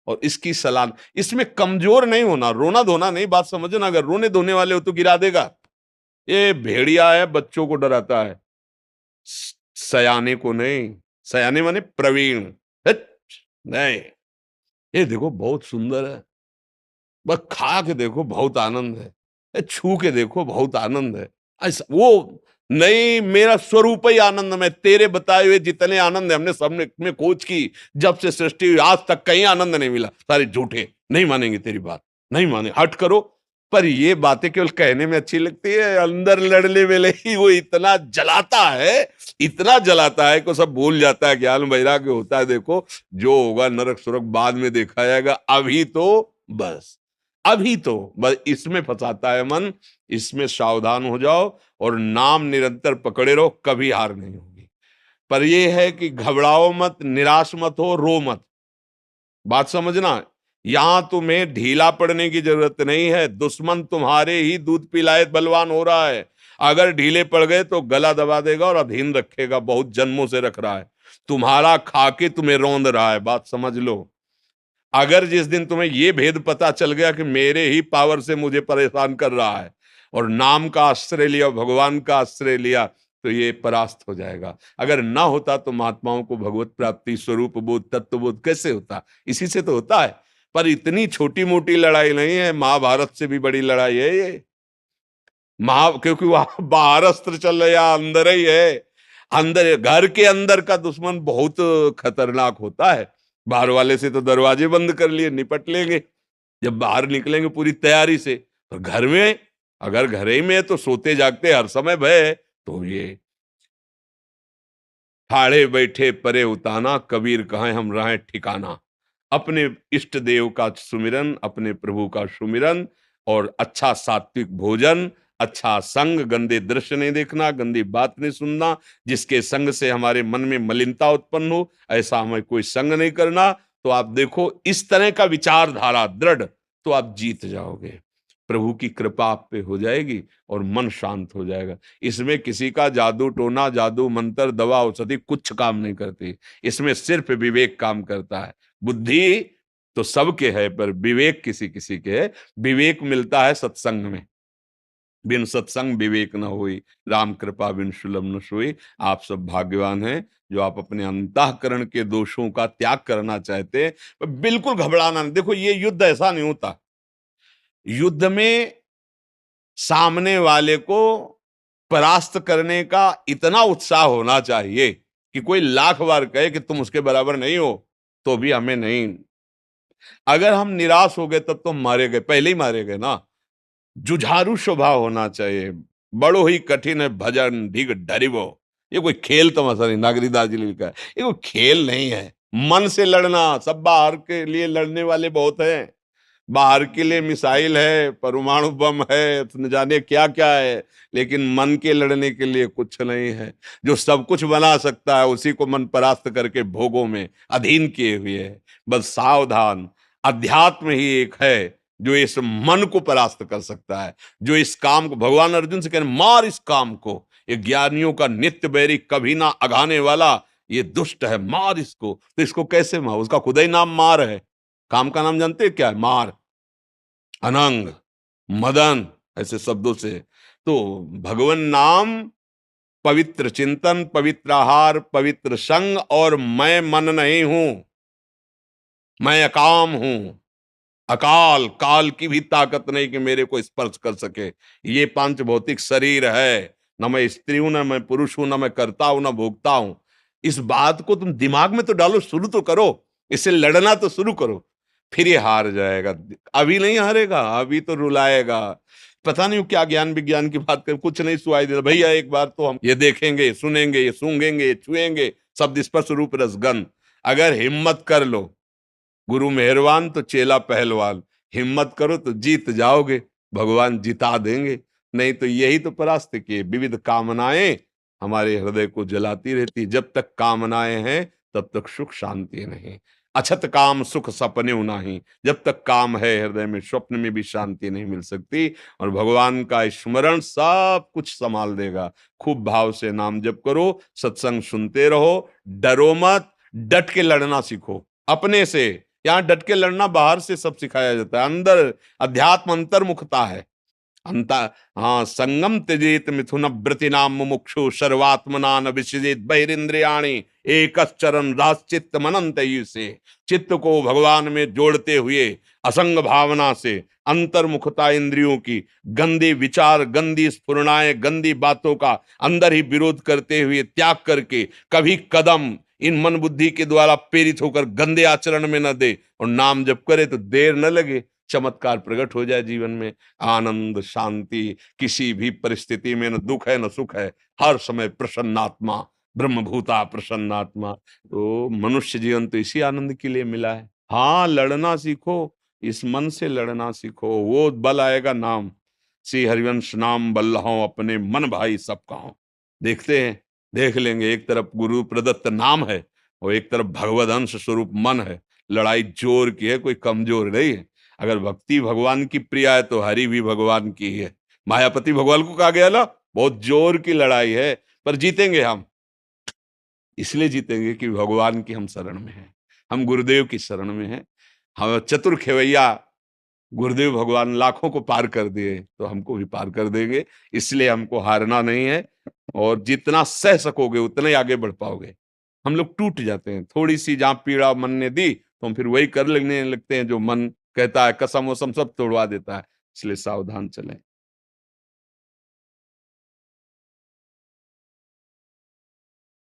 और इसकी सलाह, इसमें कमजोर नहीं होना, रोना धोना नहीं, बात समझो ना। अगर रोने धोने वाले हो तो गिरा देगा। ये भेड़िया है, बच्चों को डराता है, सयाने को नहीं। सयाने माने प्रवीण। हट, नहीं। ये देखो बहुत सुंदर है, बस खा के देखो बहुत आनंद है, छू के देखो बहुत आनंद है। ऐसा वो नहीं, मेरा स्वरूप ही आनंद में, तेरे बताए हुए जितने आनंद है हमने सबने में खोज की, जब से सृष्टि हुई आज तक कहीं आनंद नहीं मिला। सारे झूठे, नहीं मानेंगे तेरी बात, नहीं माने, हट करो। पर ये बातें केवल कहने में अच्छी लगती है, अंदर लड़ने वेले ही वो इतना जलाता है, इतना जलाता है कि सब भूल जाता है, ज्ञान वैराग्य होता है। देखो जो होगा नरक सुरक बाद में देखा जाएगा, अभी तो बस, अभी तो बस इसमें फंसाता है मन। इसमें सावधान हो जाओ और नाम निरंतर पकड़े रहो, कभी हार नहीं होगी। पर यह है कि घबराओ मत, निराश मत हो, रो मत। बात समझना, यहां तुम्हें ढीला पड़ने की जरूरत नहीं है। दुश्मन तुम्हारे ही दूध पिलाए बलवान हो रहा है। अगर ढीले पड़ गए तो गला दबा देगा और अधीन रखेगा, बहुत जन्मों से रख रहा है, तुम्हारा खा के तुम्हें रौंद रहा है। बात समझ लो। अगर जिस दिन तुम्हें यह भेद पता चल गया कि मेरे ही पावर से मुझे परेशान कर रहा है, और नाम का आश्रय लिया, भगवान का आश्रय लिया, तो ये परास्त हो जाएगा। अगर ना होता तो महात्माओं को भगवत प्राप्ति, स्वरूप बोध, तत्व बोध कैसे होता? इसी से तो होता है। पर इतनी छोटी मोटी लड़ाई नहीं है, महाभारत से भी बड़ी लड़ाई है ये। क्योंकि वहां बाहरस्त्र चल रहा, अंदर ही है। अंदर, घर के अंदर का दुश्मन बहुत खतरनाक होता है। बाहर वाले से तो दरवाजे बंद कर लिए, निपट लेंगे, जब बाहर निकलेंगे पूरी तैयारी से। पर घर में, अगर घर ही में है तो सोते जागते हर समय भय है। तो ये ठाड़े बैठे परे उताना, कबीर कहें हम रहें ठिकाना। अपने इष्ट देव का सुमिरन, अपने प्रभु का सुमिरन, और अच्छा सात्विक भोजन, अच्छा संग, गंदे दृश्य नहीं देखना, गंदी बात नहीं सुनना, जिसके संग से हमारे मन में मलिनता उत्पन्न हो, ऐसा हमें कोई संग नहीं करना। तो आप देखो इस तरह का विचारधारा दृढ़, तो आप जीत जाओगे। प्रभु की कृपा आप पे हो जाएगी और मन शांत हो जाएगा। इसमें किसी का जादू टोना, जादू मंत्र, दवा औषधि कुछ काम नहीं करती। इसमें सिर्फ विवेक काम करता है। बुद्धि तो सबके है, पर विवेक किसी किसी के है। विवेक मिलता है सत्संग में। बिन सत्संग विवेक न होई, राम कृपा बिन सुलभ न सोई। आप सब भाग्यवान हैं जो आप अपने अंतःकरण के दोषों का त्याग करना चाहते हैं। बिल्कुल घबराना नहीं। देखो ये युद्ध ऐसा नहीं होता, युद्ध में सामने वाले को परास्त करने का इतना उत्साह होना चाहिए कि कोई लाख बार कहे कि तुम उसके बराबर नहीं हो, तो भी हमें नहीं। अगर हम निराश हो गए तब तो मारे गए, पहले ही मारे गए ना। जुझारू स्वभाव होना चाहिए। बड़ो ही कठिन है भजन ढिग डरिबो। ये कोई खेल तमाशा नहीं, नागरीदास जी ने लिखा है, ये कोई खेल नहीं है। मन से लड़ना, सब बाहर के लिए लड़ने वाले बहुत हैं, बाहर के लिए मिसाइल है, परमाणु बम है, न जाने क्या क्या है, लेकिन मन के लड़ने के लिए कुछ नहीं है। जो सब कुछ बना सकता है उसी को मन परास्त करके भोगों में अधीन किए हुए है। बस सावधान, अध्यात्म ही एक है जो इस मन को परास्त कर सकता है, जो इस काम को, भगवान अर्जुन से कह रहे मार इस काम को, ये ज्ञानियों का नित्य बैरी, कभी ना अघाने वाला, ये दुष्ट है, मार इसको। तो इसको कैसे मार? उसका खुदा ही नाम मार है। काम का नाम जानते हैं क्या है? मार, अनंग, मदन, ऐसे शब्दों से। तो भगवान नाम, पवित्र चिंतन, पवित्र आहार, पवित्र संग, और मैं मन नहीं हूं, मैं अकाम हूं। अकाल, काल की भी ताकत नहीं कि मेरे को स्पर्श कर सके। ये पांच भौतिक शरीर है, न मैं स्त्री हूं, न मैं पुरुष हूं, न मैं करता हूं, न भोगता हूं। इस बात को तुम दिमाग में तो डालो, शुरू तो करो, इससे लड़ना तो शुरू करो, फिर ये हार जाएगा। अभी नहीं हारेगा, अभी तो रुलाएगा। पता नहीं क्या ज्ञान विज्ञान की बात कर, कुछ नहीं सुनाई देता भैया। एक बार तो हम ये देखेंगे, सुनेंगे, ये सूंघेंगे, ये छुएंगे, शब्द स्पर्श रूप रसगंध। अगर हिम्मत कर लो, गुरु मेहरबान तो चेला पहलवान, हिम्मत करो तो जीत जाओगे, भगवान जिता देंगे। नहीं तो यही तो परास्त किए, विविध कामनाएं हमारे हृदय को जलाती रहती। जब तक कामनाएं हैं तब तक सुख शांति नहीं। अछत काम सुख सपने नहीं, जब तक काम है हृदय में, स्वप्न में भी शांति नहीं मिल सकती। और भगवान का स्मरण सब कुछ संभाल देगा। खूब भाव से नाम जप करो, सत्संग सुनते रहो, डरो मत, डट के लड़ना सीखो अपने से। यहाँ डट के लड़ना बाहर से सब सिखाया जाता है, अंदर अध्यात्म अंतर्मुखता है। अंता हाँ, संगम त्यजेत मिथुन व्रतिनाम मुमुक्षु सर्वात्मना न विसृजेत बहिरिंद्रियाणि एकश्चरन् राश्चित्त मनंत से। चित्त को भगवान में जोड़ते हुए असंग भावना से अंतर्मुखता, इंद्रियों की गंदी विचार, गंदी स्फुरणाएं, गंदी बातों का अंदर ही विरोध करते हुए त्याग करके कभी कदम इन मन बुद्धि के द्वारा प्रेरित होकर गंदे आचरण में न दे और नाम जप करे तो देर न लगे, चमत्कार प्रकट हो जाए जीवन में। आनंद, शांति, किसी भी परिस्थिति में न दुख है न सुख है, हर समय प्रसन्नात्मा, ब्रह्मभूता प्रसन्नात्मा। तो मनुष्य जीवन तो इसी आनंद के लिए मिला है। हाँ, लड़ना सीखो, इस मन से लड़ना सीखो, वो बल आएगा नाम। श्री हरिवंश नाम बल्लहों अपने मन भाई सब कहो। देखते हैं, देख लेंगे, एक तरफ गुरु प्रदत्त नाम है और एक तरफ भगवद अंश स्वरूप मन है। लड़ाई जोर की है, कोई कमजोर नहीं है। अगर भक्ति भगवान की प्रिय है तो हरि भी भगवान की ही है। मायापति भगवान को कहा गया ना, बहुत जोर की लड़ाई है, पर जीतेंगे हम। इसलिए जीतेंगे कि भगवान की हम शरण में हैं, हम गुरुदेव की शरण में हैं। हम चतुर खेवैया गुरुदेव भगवान लाखों को पार कर दिए तो हमको भी पार कर देंगे। इसलिए हमको हारना नहीं है, और जितना सह सकोगे उतना ही आगे बढ़ पाओगे। हम लोग टूट जाते हैं, थोड़ी सी जहां पीड़ा मन ने दी तो हम फिर वही कर लगने लगते हैं जो मन कहता है, कसम वसम सब तोड़वा देता है। इसलिए सावधान चलें।